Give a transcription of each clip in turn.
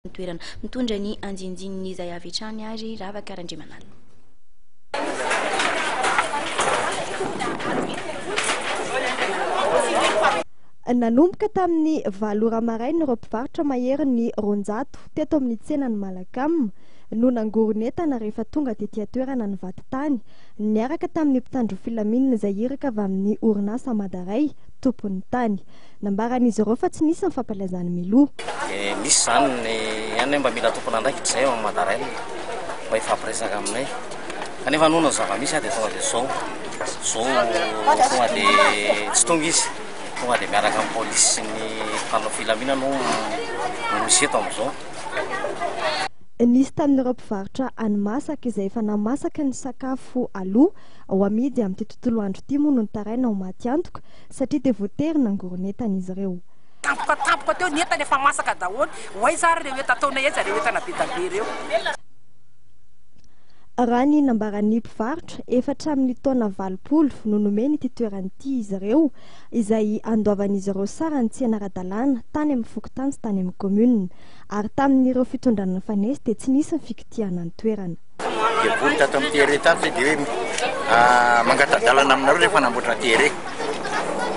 toerana mitondra ny anjinjiny izay avy hatrany ary Ravaka Randrimanala. Nanomboka tamin'ny 8 ora maraina ireo mpivarotra mahery ny Ronjato teto amin'ny tsenany Malakam no nangoronetana rehefa tonga tetỳ toerana ny vatitany niaraka tamin'ny mpitandro filaminana izay iraka avy amin'ny orinasa Madaray tompon'ny tany. Nambaran'izy ireo fa tsy nisy ny fampalazany miloha. Misy zany any mba mila tompona andraikitra zay amin'ny Madaray mba ifampiresaka aminay kanefa nono zava-misy dia tonga dia zao tonga dia tsy tonga izy tonga dia miaraka amin'ny polisy sy ny mpitandro filaminana no misy eto amin'izao. Nisy tamin'ireo mpivarotra hani-masaka izay efa namasaka ny sakafo aloha ao amidy amin'ity tontolo andro ity moa no nitaraina ho maty antoka satria dia voatery nangoronetana izy ireo. Tampoka teo ny entana efa masaka daholo hoay tsara ireo enta ataona eza ireo entana be tabe ireo. Raha ny nambaran'ny mpivarotra efatra amin'ny taona 20 no nomeny ity toeran'ity izy ireo izay andoavan'izy ireo sara ny tsena ara-dalàna tany amin'ny fokotany sy tany amin'ny komuna ary tamin'ireo fitondrana fanesy dia tsy nisy ny fikitiana ny toerana. Dia voly tato amin'ny terre tato dia hoe mangatadalana aminareo rehefa namboatra terre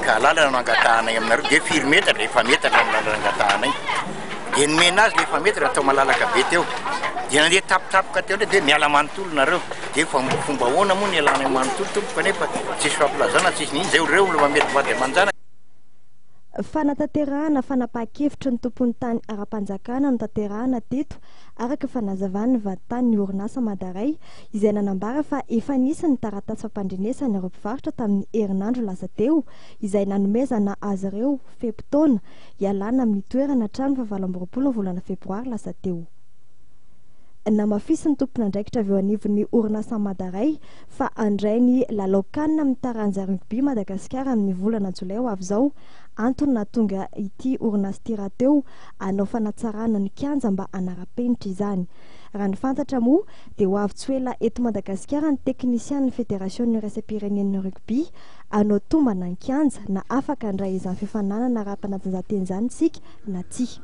ka lalana no angatahanay aminareo dia firy metatra rehefa metatra ny lalana angatahanay dia nomena azy rehefa metatra atao malalaka be teo dia nandeha tapotapoka teo dia miala manontolo nareo dia fomba ahoana moa ny alana manontolo tompo kanefa tsisy fampilazana tsisy niny zay ireo olona mamety vady amanjana. Fanatanterahana fanapahan-kevitra ny tompon'ny tany ara-panjakana no tanterahana teto araka fanazavana ny vaditany ny orinasa Madaray izay nanambara fa efa nisy ny taratasy fampandrenesana ireo mpivarotra tamin'ny herinandro lasa teo izay nanomezana azy ireo fepitaona ialana amin'ny toerana hatrany fa 24 volana febroary lasa teo. Namafisy ny tompon'andraikitra avy eo anivon'ny orinasa Madaray fa andrainy lalaokanina amin'ny taranja rugby Madagasikara amin'ny volana jolay ho avy izao antony nahatonga ity orinasa ity rahateo anao fanatsarana ny kianja mba anara-penitra izany. Raha ny fantatra moa dia ho avy tsy ela eto Madagasikara ny teknisian'ny Fédération Iraisam-pirenen'ny rugby anao tombana ny kianja na afaka handray izany fifananana ara-panatanjahantena izany isika na tsia.